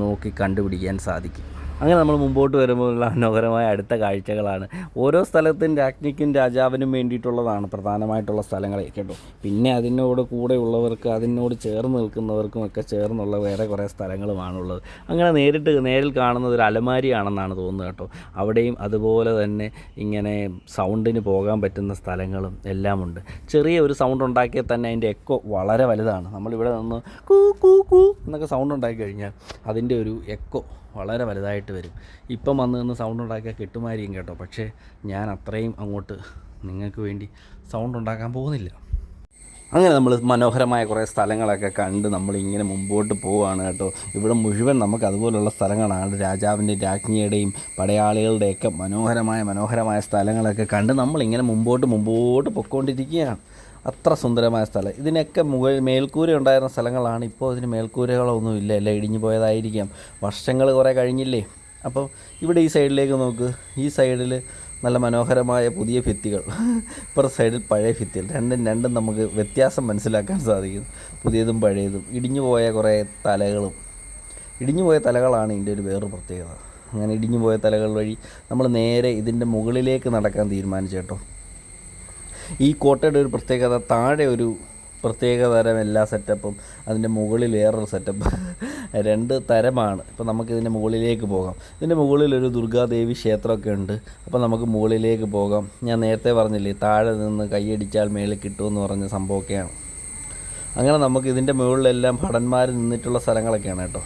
നോക്കി കണ്ടുപിടിക്കാൻ സാധിക്കും. അങ്ങനെ നമ്മൾ മുമ്പോട്ട് വരുമ്പോഴുള്ള മനോഹരമായ അടുത്ത കാഴ്ചകളാണ്. ഓരോ സ്ഥലത്തും രാജ്ഞിക്കും രാജാവിനും വേണ്ടിയിട്ടുള്ളതാണ് പ്രധാനമായിട്ടുള്ള സ്ഥലങ്ങൾ കേട്ടോ. പിന്നെ അതിനോട് കൂടെ ഉള്ളവർക്ക്, അതിനോട് ചേർന്ന് നിൽക്കുന്നവർക്കും ഒക്കെ ചേർന്നുള്ള വേറെ കുറേ സ്ഥലങ്ങളുമാണുള്ളത്. അങ്ങനെ നേരിൽ കാണുന്നത് ഒരു അലമാരിയാണെന്നാണ് തോന്നുന്നത് കേട്ടോ. അവിടെയും അതുപോലെ തന്നെ ഇങ്ങനെ സൗണ്ടിന് പോകാൻ പറ്റുന്ന സ്ഥലങ്ങളും എല്ലാമുണ്ട്. ചെറിയ ഒരു സൗണ്ട് ഉണ്ടാക്കിയാൽ തന്നെ അതിൻ്റെ എക്കോ വളരെ വലുതാണ്. നമ്മളിവിടെ നിന്ന് കൂ കൂ കൂ എന്നൊക്കെ സൗണ്ട് ഉണ്ടാക്കി കഴിഞ്ഞാൽ അതിൻ്റെ ഒരു എക്കോ വളരെ വലുതായിട്ട് വരും. ഇപ്പം വന്ന് സൗണ്ട് ഉണ്ടാക്കിയാൽ കിട്ടുമായിരിക്കും കേട്ടോ. പക്ഷേ ഞാൻ അത്രയും അങ്ങോട്ട് നിങ്ങൾക്ക് വേണ്ടി സൗണ്ട് ഉണ്ടാക്കാൻ പോകുന്നില്ല. അങ്ങനെ നമ്മൾ മനോഹരമായ കുറേ സ്ഥലങ്ങളൊക്കെ കണ്ട് നമ്മളിങ്ങനെ മുമ്പോട്ട് പോവുകയാണ് കേട്ടോ. ഇവിടെ മുഴുവൻ നമുക്ക് അതുപോലുള്ള സ്ഥലങ്ങളാണ്. രാജാവിൻ്റെയും രാജ്ഞിയുടെയും പടയാളികളുടെയൊക്കെ മനോഹരമായ സ്ഥലങ്ങളൊക്കെ കണ്ട് നമ്മളിങ്ങനെ മുമ്പോട്ട് പൊയ്ക്കൊണ്ടിരിക്കുകയാണ്. അത്ര സുന്ദരമായ സ്ഥലം. ഇതിനൊക്കെ മേൽക്കൂര ഉണ്ടായിരുന്ന സ്ഥലങ്ങളാണ്. ഇപ്പോൾ ഇതിന് മേൽക്കൂരകളൊന്നും ഇല്ല, എല്ലാം ഇടിഞ്ഞു പോയതായിരിക്കാം. വർഷങ്ങൾ കുറേ കഴിഞ്ഞില്ലേ. അപ്പോൾ ഇവിടെ ഈ സൈഡിലേക്ക് നോക്ക്. ഈ സൈഡിൽ നല്ല മനോഹരമായ പുതിയ ഭിത്തികൾ, ഇപ്പുറത്തെ സൈഡിൽ പഴയ ഭിത്തികൾ. രണ്ടും നമുക്ക് വ്യത്യാസം മനസ്സിലാക്കാൻ സാധിക്കും. പുതിയതും പഴയതും. ഇടിഞ്ഞു പോയ കുറേ തലകളും. ഇടിഞ്ഞു പോയ തലകളാണ് ഇതിൻ്റെ ഒരു വേറൊരു പ്രത്യേകത. അങ്ങനെ ഇടിഞ്ഞു പോയ തലകൾ വഴി നമ്മൾ നേരെ ഇതിൻ്റെ മുകളിലേക്ക് നടക്കാൻ തീരുമാനിച്ചു കേട്ടോ. ഈ കോട്ടയുടെ ഒരു പ്രത്യേകത, താഴെ ഒരു പ്രത്യേകതരം എല്ലാ സെറ്റപ്പും, അതിൻ്റെ മുകളിൽ വേറൊരു സെറ്റപ്പ്, 2 തരമാണ്. ഇപ്പോൾ നമുക്കിതിൻ്റെ മുകളിലേക്ക് പോകാം. ഇതിൻ്റെ മുകളിലൊരു ദുർഗാദേവി ക്ഷേത്രമൊക്കെ ഉണ്ട്. അപ്പോൾ നമുക്ക് മുകളിലേക്ക് പോകാം. ഞാൻ നേരത്തെ പറഞ്ഞില്ലേ, താഴെ നിന്ന് കൈയടിച്ചാൽ മേളിൽ കിട്ടുമെന്ന് പറഞ്ഞ സംഭവമൊക്കെയാണ്. അങ്ങനെ നമുക്ക് ഇതിൻ്റെ മുകളിലെല്ലാം ഭടന്മാർ നിന്നിട്ടുള്ള സ്ഥലങ്ങളൊക്കെയാണ് കേട്ടോ.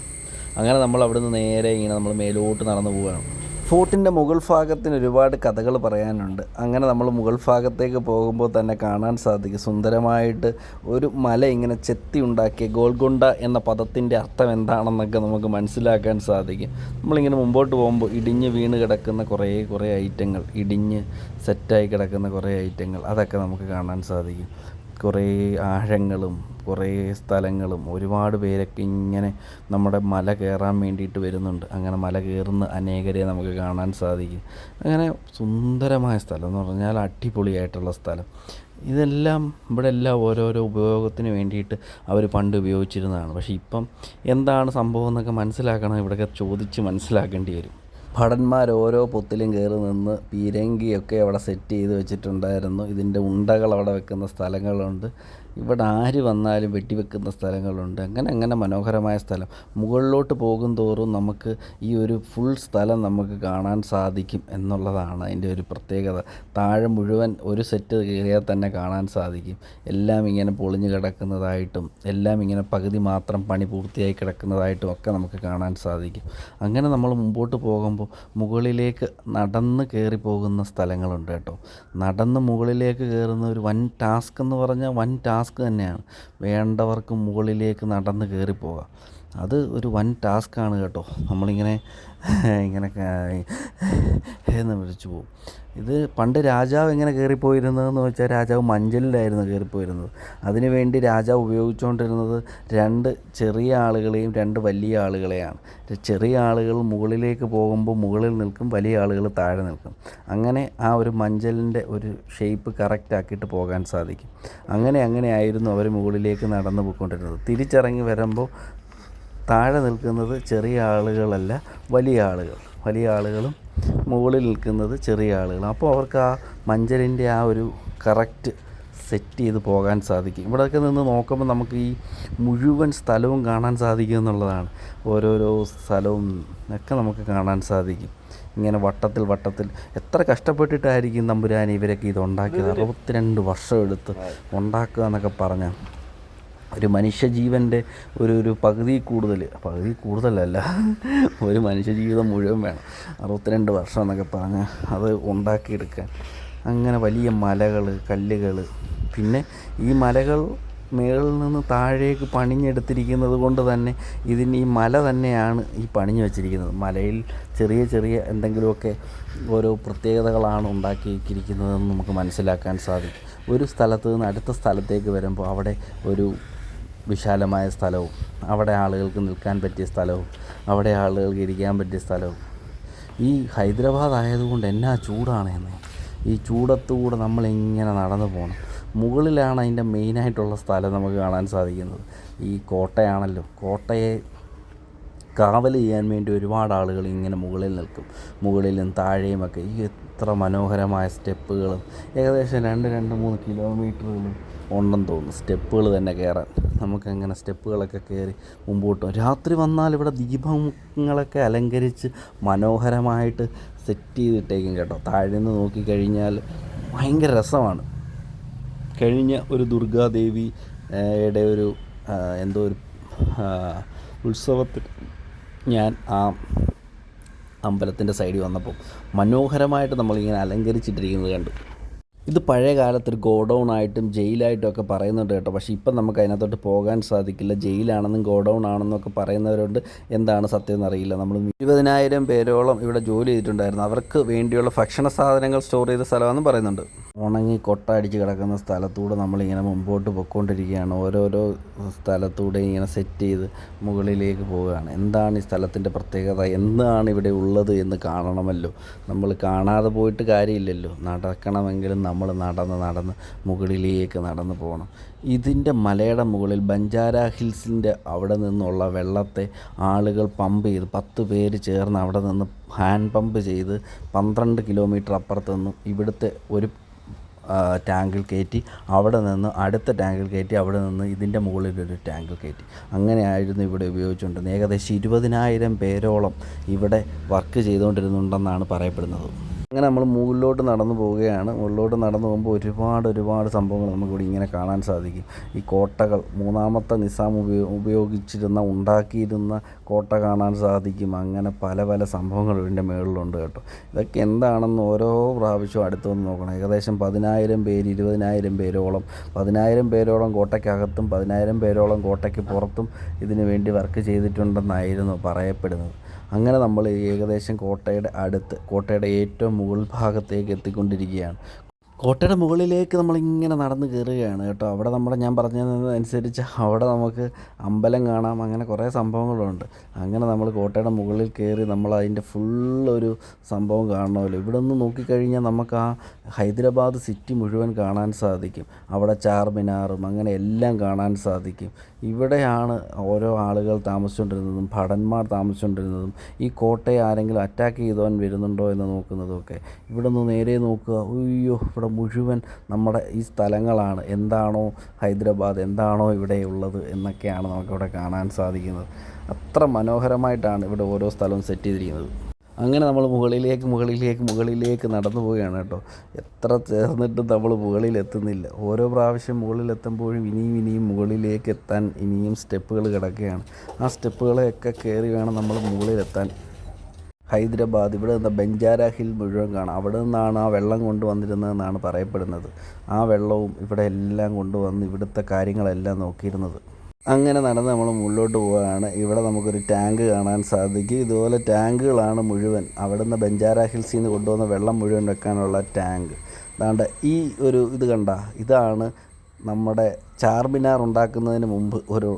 അങ്ങനെ നമ്മൾ അവിടുന്ന് നേരെ ഇങ്ങനെ നമ്മൾ മേലോട്ട് നടന്നു പോവുകയാണ്. ഫോർട്ടിൻ്റെ മുകൾ ഭാഗത്തിന് ഒരുപാട് കഥകൾ പറയാനുണ്ട്. അങ്ങനെ നമ്മൾ മുകൾ ഭാഗത്തേക്ക് പോകുമ്പോൾ തന്നെ കാണാൻ സാധിക്കും സുന്ദരമായിട്ട് ഒരു മല ഇങ്ങനെ ചെത്തി ഉണ്ടാക്കിയ ഗോൽക്കൊണ്ട എന്ന പദത്തിൻ്റെ അർത്ഥം എന്താണെന്നൊക്കെ നമുക്ക് മനസ്സിലാക്കാൻ സാധിക്കും. നമ്മളിങ്ങനെ മുമ്പോട്ട് പോകുമ്പോൾ ഇടിഞ്ഞ് വീണ് കിടക്കുന്ന കുറേ ഐറ്റങ്ങൾ, ഇടിഞ്ഞ് സെറ്റായി കിടക്കുന്ന കുറേ ഐറ്റങ്ങൾ, അതൊക്കെ നമുക്ക് കാണാൻ സാധിക്കും. കുറേ ആഴങ്ങളും കുറേ സ്ഥലങ്ങളും, ഒരുപാട് പേരൊക്കെ ഇങ്ങനെ നമ്മുടെ മല കയറാൻ വേണ്ടിയിട്ട് വരുന്നുണ്ട്. അങ്ങനെ മല കയറുന്ന അനേകരെ നമുക്ക് കാണാൻ സാധിക്കും. അങ്ങനെ സുന്ദരമായ സ്ഥലം എന്ന് പറഞ്ഞാൽ അടിപൊളിയായിട്ടുള്ള സ്ഥലം. ഇതെല്ലാം ഇവിടെ എല്ലാം ഓരോരോ ഉപയോഗത്തിന് വേണ്ടിയിട്ട് അവർ പണ്ട് ഉപയോഗിച്ചിരുന്നതാണ്. പക്ഷേ ഇപ്പം എന്താണ് സംഭവം എന്നൊക്കെ മനസ്സിലാക്കണം, ഇവിടെയൊക്കെ ചോദിച്ച് മനസ്സിലാക്കേണ്ടി വരും. ഭടന്മാർ ഓരോ പൊത്തിലും കയറി നിന്ന് പീരങ്കിയൊക്കെ അവിടെ സെറ്റ് ചെയ്ത് വെച്ചിട്ടുണ്ടായിരുന്നു. ഇതിൻ്റെ ഉണ്ടകൾ അവിടെ വെക്കുന്ന സ്ഥലങ്ങളുണ്ട്. ഇവിടെ ആര് വന്നാലും വെട്ടിവെക്കുന്ന സ്ഥലങ്ങളുണ്ട്. അങ്ങനെ മനോഹരമായ സ്ഥലം. മുകളിലോട്ട് പോകും തോറും നമുക്ക് ഈ ഒരു ഫുൾ സ്ഥലം നമുക്ക് കാണാൻ സാധിക്കും എന്നുള്ളതാണ് അതിൻ്റെ ഒരു പ്രത്യേകത. താഴെ മുഴുവൻ ഒരു സെറ്റ് കയറിയാൽ തന്നെ കാണാൻ സാധിക്കും. എല്ലാം ഇങ്ങനെ പൊളിഞ്ഞ് കിടക്കുന്നതായിട്ടും എല്ലാം ഇങ്ങനെ പകുതി മാത്രം പണി പൂർത്തിയായി കിടക്കുന്നതായിട്ടും ഒക്കെ നമുക്ക് കാണാൻ സാധിക്കും. അങ്ങനെ നമ്മൾ മുമ്പോട്ട് പോകുമ്പോൾ മുകളിലേക്ക് നടന്ന് കയറി പോകുന്ന സ്ഥലങ്ങളുണ്ട് കേട്ടോ. നടന്ന് മുകളിലേക്ക് കയറുന്ന ഒരു വൻ ടാസ്ക് എന്ന് പറഞ്ഞാൽ വൻ ടാസ്ക് തന്നെയാണ്. വേണ്ടവർക്ക് മുകളിലേക്ക് നടന്ന് കയറിപ്പോകാം. അത് ഒരു വൻ ടാസ്ക്കാണ് കേട്ടോ. നമ്മളിങ്ങനെ എന്ന് വിളിച്ചു പോകും. ഇത് പണ്ട് രാജാവ് എങ്ങനെ കയറിപ്പോയിരുന്നതെന്ന് വെച്ചാൽ രാജാവ് മഞ്ചലിലായിരുന്നു കയറിപ്പോയിരുന്നത്. അതിനുവേണ്ടി രാജാവ് ഉപയോഗിച്ചുകൊണ്ടിരുന്നത് 2 ചെറിയ ആളുകളെയും 2 വലിയ ആളുകളെയാണ്. ചെറിയ ആളുകൾ മുകളിലേക്ക് പോകുമ്പോൾ മുകളിൽ നിൽക്കും, വലിയ ആളുകൾ താഴെ നിൽക്കും. അങ്ങനെ ആ ഒരു മഞ്ചലിൻ്റെ ഒരു ഷേപ്പ് കറക്റ്റ് ആക്കിയിട്ട് പോകാൻ സാധിക്കും. അങ്ങനെയായിരുന്നു അവർ മുകളിലേക്ക് നടന്നു പോയിക്കൊണ്ടിരുന്നത്. തിരിച്ചിറങ്ങി വരുമ്പോൾ താഴെ നിൽക്കുന്നത് ചെറിയ ആളുകളല്ല, വലിയ ആളുകളും മുകളിൽ നിൽക്കുന്നത് ചെറിയ ആളുകൾ. അപ്പോൾ അവർക്ക് ആ മഞ്ചലിൻ്റെ ആ ഒരു കറക്റ്റ് സെറ്റ് ചെയ്ത് പോകാൻ സാധിക്കും. ഇവിടെയൊക്കെ നിന്ന് നോക്കുമ്പോൾ നമുക്ക് ഈ മുഴുവൻ സ്ഥലവും കാണാൻ സാധിക്കും എന്നുള്ളതാണ്. ഓരോരോ സ്ഥലവും ഒക്കെ നമുക്ക് കാണാൻ സാധിക്കും. ഇങ്ങനെ വട്ടത്തിൽ എത്ര കഷ്ടപ്പെട്ടിട്ടായിരിക്കും തമ്പുരാൻ ഇവരൊക്കെ ഇത് ഉണ്ടാക്കിയത്. 62 വർഷം എടുത്ത് ഉണ്ടാക്കുക എന്നൊക്കെ പറഞ്ഞാൽ ഒരു മനുഷ്യജീവൻ്റെ ഒരു പകുതി കൂടുതലല്ല, ഒരു മനുഷ്യജീവിതം മുഴുവൻ വേണം 62 വർഷം എന്നൊക്കെ പറഞ്ഞാൽ അത് ഉണ്ടാക്കിയെടുക്കാൻ. അങ്ങനെ വലിയ മലകൾ, കല്ലുകൾ, പിന്നെ ഈ മലകൾ മേളിൽ നിന്ന് താഴേക്ക് പണിഞ്ഞെടുത്തിരിക്കുന്നത് കൊണ്ട് തന്നെ ഈ മല തന്നെയാണ് ഈ പണിഞ്ഞു വച്ചിരിക്കുന്നത്. മലയിൽ ചെറിയ എന്തെങ്കിലുമൊക്കെ ഓരോ പ്രത്യേകതകളാണ് ഉണ്ടാക്കിയിരിക്കുന്നതെന്ന് നമുക്ക് മനസ്സിലാക്കാൻ സാധിക്കും. ഒരു സ്ഥലത്ത് നിന്ന് അടുത്ത സ്ഥലത്തേക്ക് വരുമ്പോൾ അവിടെ ഒരു വിശാലമായ സ്ഥലവും, അവിടെ ആളുകൾക്ക് നിൽക്കാൻ പറ്റിയ സ്ഥലവും, അവിടെ ആളുകൾക്ക് ഇരിക്കാൻ പറ്റിയ സ്ഥലവും. ഈ ഹൈദരാബാദ് ആയതുകൊണ്ട് എന്നാ ചൂടാണ് എന്ന്. ഈ ചൂടത്തുകൂടെ നമ്മളിങ്ങനെ നടന്നു പോകണം. മുകളിലാണ് അതിൻ്റെ മെയിനായിട്ടുള്ള സ്ഥലം നമുക്ക് കാണാൻ സാധിക്കുന്നത്. ഈ കോട്ടയാണല്ലോ, കോട്ടയെ കാവൽ ചെയ്യാൻ വേണ്ടി ഒരുപാട് ആളുകൾ ഇങ്ങനെ മുകളിൽ നിൽക്കും. മുകളിലും താഴെയുമൊക്കെ ഈ എത്ര മനോഹരമായ സ്റ്റെപ്പുകളും, ഏകദേശം 2-3 കിലോമീറ്ററുകളും ഉണ്ടെന്ന് തോന്നുന്നു സ്റ്റെപ്പുകൾ തന്നെ കയറാൻ. നമുക്കങ്ങനെ സ്റ്റെപ്പുകളൊക്കെ കയറി മുമ്പോട്ട്. രാത്രി വന്നാൽ ഇവിടെ ദീപങ്ങളൊക്കെ അലങ്കരിച്ച് മനോഹരമായിട്ട് സെറ്റ് ചെയ്തിട്ടേക്കും കേട്ടോ. താഴെ നിന്ന് നോക്കിക്കഴിഞ്ഞാൽ ഭയങ്കര രസമാണ്. കഴിഞ്ഞ ഒരു ദുർഗാദേവിയുടെ ഒരു എന്തോ ഒരു ഉത്സവത്തിൽ ഞാൻ ആ അമ്പലത്തിൻ്റെ സൈഡിൽ വന്നപ്പോൾ മനോഹരമായിട്ട് നമ്മളിങ്ങനെ അലങ്കരിച്ചിട്ടിരിക്കുന്നത് കണ്ടു. ഇത് പഴയ കാലത്തൊരു ഗോഡൗൺ ആയിട്ടും ജയിലായിട്ടും ഒക്കെ പറയുന്നുണ്ട് കേട്ടോ. പക്ഷേ ഇപ്പം നമുക്ക് അതിനകത്തോട്ട് പോകാൻ സാധിക്കില്ല. ജയിലാണെന്നും ഗോഡൗൺ ആണെന്നും ഒക്കെ പറയുന്നവരുണ്ട്. എന്താണ് സത്യം എന്നറിയില്ല. നമ്മൾ 20,000 പേരോളം ഇവിടെ ജോലി ചെയ്തിട്ടുണ്ടായിരുന്നു. അവർക്ക് വേണ്ടിയുള്ള ഭക്ഷണ സാധനങ്ങൾ സ്റ്റോർ ചെയ്ത സ്ഥലമാണെന്ന് പറയുന്നുണ്ട്. ഉണങ്ങി കൊട്ടടിച്ച് കിടക്കുന്ന സ്ഥലത്തൂടെ നമ്മളിങ്ങനെ മുമ്പോട്ട് പൊയ്ക്കൊണ്ടിരിക്കുകയാണ്. ഓരോരോ സ്ഥലത്തൂടെ ഇങ്ങനെ സെറ്റ് ചെയ്ത് മുകളിലേക്ക് പോവുകയാണ്. എന്താണ് ഈ സ്ഥലത്തിൻ്റെ പ്രത്യേകത, എന്താണ് ഇവിടെ ഉള്ളത് എന്ന് കാണണമല്ലോ. നമ്മൾ കാണാതെ പോയിട്ട് കാര്യമില്ലല്ലോ. നടക്കണമെങ്കിലും നമ്മൾ നടന്ന് മുകളിലേക്ക് നടന്ന് പോകണം. ഇതിൻ്റെ മലയുടെ മുകളിൽ ബഞ്ചാര ഹിൽസിൻ്റെ അവിടെ നിന്നുള്ള വെള്ളത്തെ ആളുകൾ പമ്പ് ചെയ്ത് 10 പേര് ചേർന്ന് അവിടെ നിന്ന് ഹാൻഡ് പമ്പ് ചെയ്ത് 12 കിലോമീറ്റർ അപ്പുറത്ത് നിന്നും ഇവിടുത്തെ ഒരു ടാങ്കിൽ കയറ്റി അവിടെ നിന്ന് അടുത്ത ടാങ്കിൽ കയറ്റി അവിടെ നിന്ന് ഇതിൻ്റെ മുകളിലൊരു ടാങ്കിൽ കയറ്റി അങ്ങനെയായിരുന്നു ഇവിടെ ഉപയോഗിച്ചുകൊണ്ടിരുന്നത്. ഏകദേശം 20,000 പേരോളം ഇവിടെ വർക്ക് ചെയ്തുകൊണ്ടിരുന്നുണ്ടെന്നാണ് പറയപ്പെടുന്നത്. അങ്ങനെ നമ്മൾ മുകളിലോട്ട് നടന്നു പോവുകയാണ്. മുകളിലോട്ട് നടന്നു പോകുമ്പോൾ ഒരുപാട് സംഭവങ്ങൾ നമുക്കിവിടെ ഇങ്ങനെ കാണാൻ സാധിക്കും. ഈ കോട്ടകൾ മൂന്നാമത്തെ നിസാം ഉണ്ടാക്കിയിരുന്ന കോട്ട കാണാൻ സാധിക്കും. അങ്ങനെ പല സംഭവങ്ങളും ഇതിൻ്റെ മുകളിലുണ്ട് കേട്ടോ. ഇതൊക്കെ എന്താണെന്ന് ഓരോ പ്രാവശ്യവും അടുത്ത് വന്ന് നോക്കണം. ഏകദേശം 10,000 പേര് 20,000 പേരോളം 10,000 പേരോളം കോട്ടയ്ക്കകത്തും 10,000 പേരോളം കോട്ടയ്ക്ക് പുറത്തും ഇതിനു വേണ്ടി വർക്ക് ചെയ്തിട്ടുണ്ടെന്നായിരുന്നു പറയപ്പെടുന്നത്. അങ്ങനെ നമ്മൾ ഏകദേശം കോട്ടയുടെ ഏറ്റവും മുകൾ ഭാഗത്തേക്ക് എത്തിക്കൊണ്ടിരിക്കുകയാണ്. കോട്ടയുടെ മുകളിലേക്ക് നമ്മളിങ്ങനെ നടന്ന് കയറുകയാണ് കേട്ടോ. അവിടെ ഞാൻ പറഞ്ഞതനുസരിച്ച് അവിടെ നമുക്ക് അമ്പലം കാണാം. അങ്ങനെ കുറേ സംഭവങ്ങളുണ്ട്. അങ്ങനെ നമ്മൾ കോട്ടയുടെ മുകളിൽ കയറി നമ്മൾ അതിൻ്റെ ഫുള്ളൊരു സംഭവം കാണണമല്ലോ. ഇവിടെ നിന്ന് നോക്കിക്കഴിഞ്ഞാൽ നമുക്ക് ആ ഹൈദരാബാദ് സിറ്റി മുഴുവൻ കാണാൻ സാധിക്കും. അവിടെ ചാർമിനാറും അങ്ങനെ എല്ലാം കാണാൻ സാധിക്കും. ഇവിടെയാണ് ഓരോ ആളുകൾ താമസിച്ചുകൊണ്ടിരുന്നതും ഭടന്മാർ താമസിച്ചുകൊണ്ടിരുന്നതും ഈ കോട്ടയെ ആരെങ്കിലും അറ്റാക്ക് ചെയ്തവൻ വരുന്നുണ്ടോ എന്ന് നോക്കുന്നതുമൊക്കെ. ഇവിടെ നിന്ന് നേരെ നോക്കുക, അയ്യോ ഇവിടെ മുഴുവൻ നമ്മുടെ ഈ സ്ഥലങ്ങളാണ്. എന്താണോ ഹൈദരാബാദ്, എന്താണോ ഇവിടെ ഉള്ളത് എന്നൊക്കെയാണ് നമുക്കിവിടെ കാണാൻ സാധിക്കുന്നത്. അത്ര മനോഹരമായിട്ടാണ് ഇവിടെ ഓരോ സ്ഥലവും സെറ്റ് ചെയ്തിരിക്കുന്നത്. അങ്ങനെ നമ്മൾ മുകളിലേക്ക് നടന്നു പോവുകയാണ് കേട്ടോ. എത്ര ചേർന്നിട്ടും നമ്മൾ മുകളിലെത്തുന്നില്ല. ഓരോ പ്രാവശ്യം മുകളിലെത്തുമ്പോഴും ഇനിയും മുകളിലേക്ക് എത്താൻ ഇനിയും സ്റ്റെപ്പുകൾ കിടക്കുകയാണ്. ആ സ്റ്റെപ്പുകളെയൊക്കെ കയറി വേണം നമ്മൾ മുകളിലെത്താൻ. ഹൈദരാബാദ് ഇവിടെ നിന്ന് ബെഞ്ചാര ഹിൽ മുഴുവൻ കാണാം. അവിടെ നിന്നാണ് ആ വെള്ളം കൊണ്ടുവന്നിരുന്നതെന്നാണ് പറയപ്പെടുന്നത്. ആ വെള്ളവും ഇവിടെ എല്ലാം കൊണ്ടുവന്ന് ഇവിടുത്തെ കാര്യങ്ങളെല്ലാം നോക്കിയിരുന്നത്. അങ്ങനെ നടന്ന് നമ്മൾ മുകളിലോട്ട് പോവുകയാണ്. ഇവിടെ നമുക്കൊരു ടാങ്ക് കാണാൻ സാധിക്കും. ഇതുപോലെ ടാങ്കുകളാണ് മുഴുവൻ. അവിടുന്ന് ബെഞ്ചാര ഹിൽസിൽ നിന്ന് കൊണ്ടുവന്ന വെള്ളം മുഴുവൻ വെക്കാനുള്ള ടാങ്ക്. അതാണ്ട് ഈ ഇത് കണ്ട, ഇതാണ് നമ്മുടെ ചാർമിനാർ ഉണ്ടാക്കുന്നതിന് മുമ്പ് ഒരു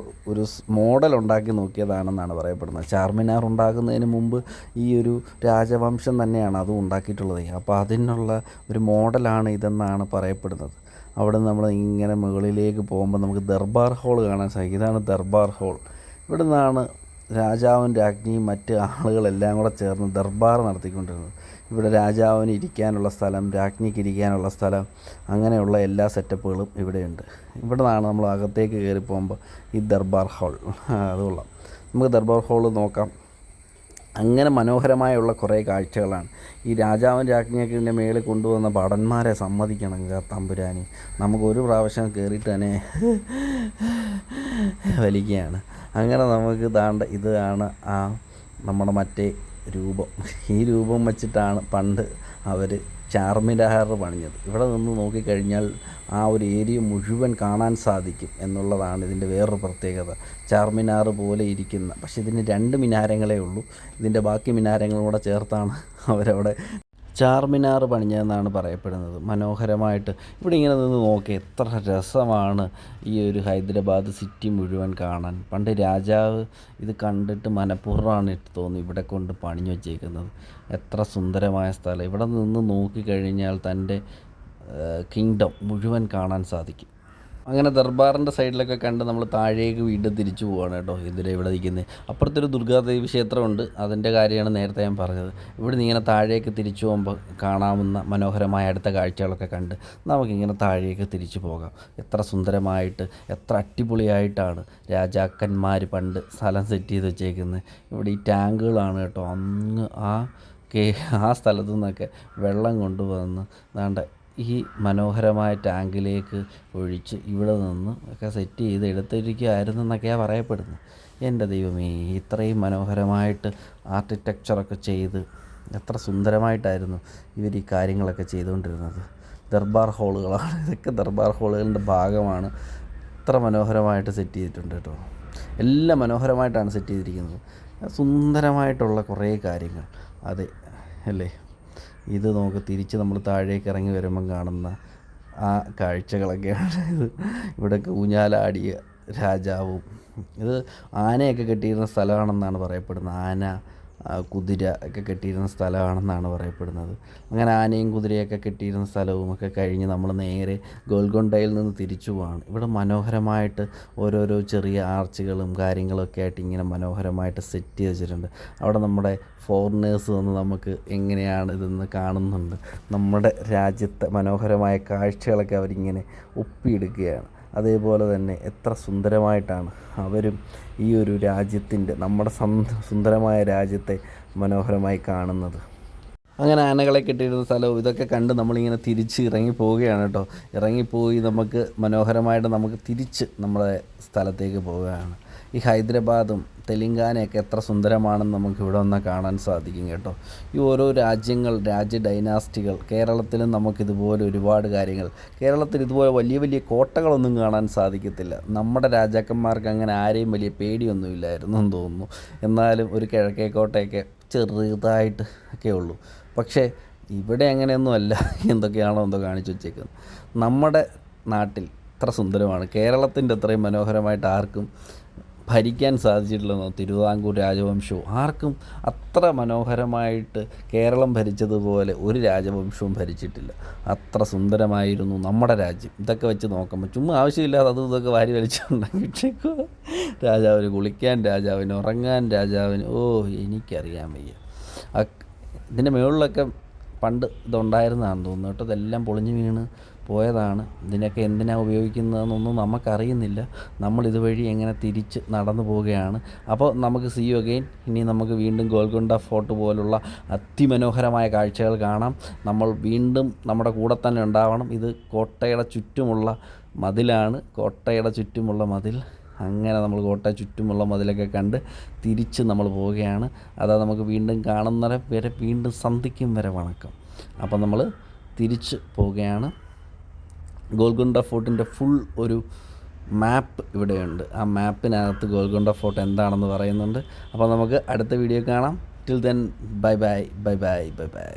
മോഡൽ ഉണ്ടാക്കി നോക്കിയതാണെന്നാണ് പറയപ്പെടുന്നത്. ചാർമിനാർ ഉണ്ടാക്കുന്നതിന് മുമ്പ് ഈ ഒരു രാജവംശം തന്നെയാണ് അതും ഉണ്ടാക്കിയിട്ടുള്ളത്. അപ്പോൾ അതിനുള്ള ഒരു മോഡലാണ് ഇതെന്നാണ് പറയപ്പെടുന്നത്. അവിടെ നമ്മൾ ഇങ്ങനെ മുകളിലേക്ക് പോകുമ്പോൾ നമുക്ക് ദർബാർ ഹാൾ കാണാൻ സാധിക്കും. ഇതാണ് ദർബാർ ഹാൾ. ഇവിടെ നിന്നാണ് രാജാവും രാജ്ഞിയും മറ്റ് ആളുകളെല്ലാം കൂടെ ചേർന്ന് ദർബാർ നടത്തിക്കൊണ്ടിരുന്നത്. ഇവിടെ രാജാവിന് ഇരിക്കാനുള്ള സ്ഥലം, രാജ്ഞിക്ക് ഇരിക്കാനുള്ള സ്ഥലം, അങ്ങനെയുള്ള എല്ലാ സെറ്റപ്പുകളും ഇവിടെയുണ്ട്. ഇവിടെ നിന്നാണ് നമ്മൾ അകത്തേക്ക് കയറി പോകുമ്പോൾ ഈ ദർബാർ ഹാൾ. അതുകൊള്ളാം. നമുക്ക് ദർബാർ ഹാൾ നോക്കാം. അങ്ങനെ മനോഹരമായുള്ള കുറേ കാഴ്ചകളാണ്. ഈ രാജാവും രാജ്ഞിയൊക്കെ ഇതിൻ്റെ മേളിൽ കൊണ്ടുവന്ന ഭടന്മാരെ സമ്മതിക്കണം തമ്പുരാനി. നമുക്കൊരു പ്രാവശ്യം കയറിയിട്ട് തന്നെ വലിക്കുകയാണ്. അങ്ങനെ നമുക്ക് ഇതാണ് ആ നമ്മുടെ മറ്റേ രൂപം. ഈ രൂപം വച്ചിട്ടാണ് പണ്ട് അവർ ചാർമിനാർ പണിഞ്ഞത്. ഇവിടെ നിന്ന് നോക്കിക്കഴിഞ്ഞാൽ ആ ഒരു ഏരിയ മുഴുവൻ കാണാൻ സാധിക്കും എന്നുള്ളതാണ് ഇതിൻ്റെ വേറൊരു പ്രത്യേകത. ചാർമിനാർ പോലെ ഇരിക്കുന്ന, പക്ഷേ ഇതിന് 2 മിനാരങ്ങളേ ഉള്ളൂ. ഇതിൻ്റെ ബാക്കി മിനാരങ്ങളും കൂടെ ചേർത്താണ് അവരവിടെ ചാർമിനാർ പണിഞ്ഞതെന്നാണ് പറയപ്പെടുന്നത്. മനോഹരമായിട്ട് ഇവിടെ ഇങ്ങനെ നിന്ന് നോക്കി എത്ര രസമാണ് ഈ ഒരു ഹൈദരാബാദ് സിറ്റി മുഴുവൻ കാണാൻ. പണ്ട് രാജാവ് ഇത് കണ്ടിട്ട് മനഃപൂർവ്വമാണ് തോന്നി ഇവിടെ കൊണ്ട് പണിഞ്ഞു വച്ചേക്കുന്നത്. എത്ര സുന്ദരമായ സ്ഥലം. ഇവിടെ നിന്ന് നോക്കിക്കഴിഞ്ഞാൽ തൻ്റെ കിങ്ഡം മുഴുവൻ കാണാൻ സാധിക്കും. അങ്ങനെ ദർബാറിൻ്റെ സൈഡിലൊക്കെ കണ്ട് നമ്മൾ താഴേക്ക് വീണ്ടും തിരിച്ചു പോവുകയാണ് കേട്ടോ. ഇവിടെ നിൽക്കുന്നത് അപ്പുറത്തൊരു ദുർഗാദേവി ക്ഷേത്രമുണ്ട്. അതിൻ്റെ കാര്യമാണ് നേരത്തെ ഞാൻ പറഞ്ഞത്. ഇവിടുന്ന് ഇങ്ങനെ താഴേക്ക് തിരിച്ചു പോകുമ്പോൾ കാണാവുന്ന മനോഹരമായ അടുത്ത കാഴ്ചകളൊക്കെ കണ്ട് നമുക്കിങ്ങനെ താഴേക്ക് തിരിച്ചു പോകാം. എത്ര സുന്ദരമായിട്ട്, എത്ര അടിപൊളിയായിട്ടാണ് രാജാക്കന്മാർ പണ്ട് സ്ഥലം സെറ്റ് ചെയ്ത് വെച്ചേക്കുന്നത്. ഇവിടെ ഈ ടാങ്കുകളാണ് കേട്ടോ. അങ്ങ് ആ സ്ഥലത്തു നിന്നൊക്കെ വെള്ളം കൊണ്ടുവന്ന് ദാണ്ട ഈ മനോഹരമായ ടാങ്കിലേക്ക് ഒഴിച്ച് ഇവിടെ നിന്ന് ഒക്കെ സെറ്റ് ചെയ്ത് എടുത്തിരിക്കുകയായിരുന്നു എന്നൊക്കെയാണ് പറയപ്പെടുന്നത്. എൻ്റെ ദൈവമേ, ഇത്രയും മനോഹരമായിട്ട് ആർക്കിടെക്ചറൊക്കെ ചെയ്ത് എത്ര സുന്ദരമായിട്ടായിരുന്നു ഇവർ ഈ കാര്യങ്ങളൊക്കെ ചെയ്തുകൊണ്ടിരുന്നത്. ദർബാർ ഹാളുകളാണ് ഇതൊക്കെ. ദർബാർ ഹാളുകളുടെ ഭാഗമാണ്. എത്ര മനോഹരമായിട്ട് സെറ്റ് ചെയ്തിട്ടുണ്ട് കേട്ടോ. എല്ലാം മനോഹരമായിട്ടാണ് സെറ്റ് ചെയ്തിരിക്കുന്നത്. സുന്ദരമായിട്ടുള്ള കുറേ കാര്യങ്ങൾ. അതെ അല്ലേ? ഇത് നോക്ക്, തിരിച്ച് നമ്മൾ താഴേക്ക് ഇറങ്ങി വരുമ്പം കാണുന്ന ആ കാഴ്ചകളൊക്കെയാണ് ഇത്. ഇവിടെയൊക്കെ ഊഞ്ഞാലാടിയ രാജാവും. ഇത് ആനയൊക്കെ കെട്ടിയിരുന്ന സ്ഥലമാണെന്നാണ് പറയപ്പെടുന്നത്. ആന, കുതിര ഒക്കെ കെട്ടിയിരുന്ന സ്ഥലമാണെന്നാണ് പറയപ്പെടുന്നത്. അങ്ങനെ ആനയും കുതിരയൊക്കെ കെട്ടിയിരുന്ന സ്ഥലവും ഒക്കെ കഴിഞ്ഞ് നമ്മൾ നേരെ ഗോൽക്കൊണ്ടയിൽ നിന്ന് തിരിച്ചു പോവാണ്. ഇവിടെ മനോഹരമായിട്ട് ഓരോരോ ചെറിയ ആർച്ചുകളും കാര്യങ്ങളൊക്കെ ആയിട്ട് ഇങ്ങനെ മനോഹരമായിട്ട് സെറ്റ് ചെയ്ത് വെച്ചിട്ടുണ്ട്. അവിടെ നമ്മുടെ ഫോറിനേഴ്സ് വന്ന് നമുക്ക് എങ്ങനെയാണ് ഇതെന്ന് കാണുന്നുണ്ട്. നമ്മുടെ രാജ്യത്തെ മനോഹരമായ കാഴ്ചകളൊക്കെ അവരിങ്ങനെ ഒപ്പിയെടുക്കുകയാണ്. അതേപോലെ തന്നെ എത്ര സുന്ദരമായിട്ടാണ് അവരും ഈ ഒരു രാജ്യത്തിൻ്റെ, നമ്മുടെ സുന്ദരമായ രാജ്യത്തെ മനോഹരമായി കാണുന്നത്. അങ്ങനെ ആനകളെ കെട്ടിയിരുന്ന സ്ഥലവും ഇതൊക്കെ കണ്ട് നമ്മളിങ്ങനെ തിരിച്ച് ഇറങ്ങി പോവുകയാണ് കേട്ടോ. ഇറങ്ങിപ്പോയി നമുക്ക് മനോഹരമായിട്ട് നമുക്ക് തിരിച്ച് നമ്മുടെ സ്ഥലത്തേക്ക് പോവുകയാണ്. ഈ ഹൈദരാബാദും തെലുങ്കാനയൊക്കെ എത്ര സുന്ദരമാണെന്ന് നമുക്ക് ഇവിടെ വന്നാൽ കാണാൻ സാധിക്കും കേട്ടോ. ഈ ഓരോ രാജ്യങ്ങൾ, രാജ്യ ഡൈനാസ്റ്റികൾ, കേരളത്തിലും നമുക്കിതുപോലെ ഒരുപാട് കാര്യങ്ങൾ, കേരളത്തിൽ ഇതുപോലെ വലിയ വലിയ കോട്ടകളൊന്നും കാണാൻ സാധിക്കത്തില്ല. നമ്മുടെ രാജാക്കന്മാർക്ക് അങ്ങനെ ആരെയും വലിയ പേടിയൊന്നുമില്ലായിരുന്നു എന്ന് തോന്നുന്നു. എന്നാലും ഒരു കിഴക്കേക്കോട്ടയൊക്കെ ചെറുതായിട്ട് ഒക്കെ ഉള്ളൂ. പക്ഷേ ഇവിടെ അങ്ങനെയൊന്നും അല്ല. എന്തൊക്കെയാണോ എന്തോ കാണിച്ചു വച്ചേക്കുന്നത്. നമ്മുടെ നാട്ടിൽ ഇത്ര സുന്ദരമാണ്, കേരളത്തിൻ്റെ അത്രയും മനോഹരമായിട്ട് ആർക്കും ഭരിക്കാൻ സാധിച്ചിട്ടില്ലെന്നോ. തിരുവിതാംകൂർ രാജവംശവും ആർക്കും അത്ര മനോഹരമായിട്ട് കേരളം ഭരിച്ചതുപോലെ ഒരു രാജവംശവും ഭരിച്ചിട്ടില്ല. അത്ര സുന്ദരമായിരുന്നു നമ്മുടെ രാജ്യം. ഇതൊക്കെ വെച്ച് നോക്കുമ്പോൾ ചുമ്മാ ആവശ്യമില്ലാതെ അതും ഇതൊക്കെ വാരി വലിച്ചുണ്ടാക്കിയിട്ടേക്കോ. രാജാവിന് കുളിക്കാൻ, രാജാവിന് ഉറങ്ങാൻ, രാജാവിന് എനിക്കറിയാൻ വയ്യ. ഇതിൻ്റെ മുകളിലൊക്കെ പണ്ട് ഇതുണ്ടായിരുന്നതാണെന്ന് തോന്നുന്നു കേട്ടോ. ഇതെല്ലാം പൊളിഞ്ഞ് വീണ് പോയതാണ്. ഇതിനൊക്കെ എന്തിനാണ് ഉപയോഗിക്കുന്നതെന്നൊന്നും നമുക്കറിയുന്നില്ല. നമ്മളിതുവഴി എങ്ങനെ തിരിച്ച് നടന്നു പോവുകയാണ്. അപ്പോൾ നമുക്ക് സീ യു അഗെയിൻ. ഇനി നമുക്ക് വീണ്ടും ഗോൽക്കൊണ്ട ഫോർട്ട് പോലുള്ള അതിമനോഹരമായ കാഴ്ചകൾ കാണാം. നമ്മൾ വീണ്ടും നമ്മുടെ കൂടെ തന്നെ ഉണ്ടാവണം. ഇത് കോട്ടയുടെ ചുറ്റുമുള്ള മതിലാണ്, കോട്ടയുടെ ചുറ്റുമുള്ള മതിൽ. അങ്ങനെ നമ്മൾ കോട്ട ചുറ്റുമുള്ള മതിലൊക്കെ കണ്ട് തിരിച്ച് നമ്മൾ പോവുകയാണ്. അതാ നമുക്ക് വീണ്ടും കാണുന്നവരെ വരെ, വീണ്ടും സന്ധിക്കും വരെ വണക്കം. അപ്പം നമ്മൾ തിരിച്ച് പോവുകയാണ്. ഗോൽക്കൊണ്ട ഫോർട്ടിൻ്റെ ഫുൾ ഒരു മാപ്പ് ഇവിടെയുണ്ട്. ആ മാപ്പിനകത്ത് ഗോൽക്കൊണ്ട ഫോർട്ട് എന്താണെന്ന് പറയുന്നുണ്ട്. അപ്പോൾ നമുക്ക് അടുത്ത വീഡിയോ കാണാം. Till then bye bye bye bye bye bye.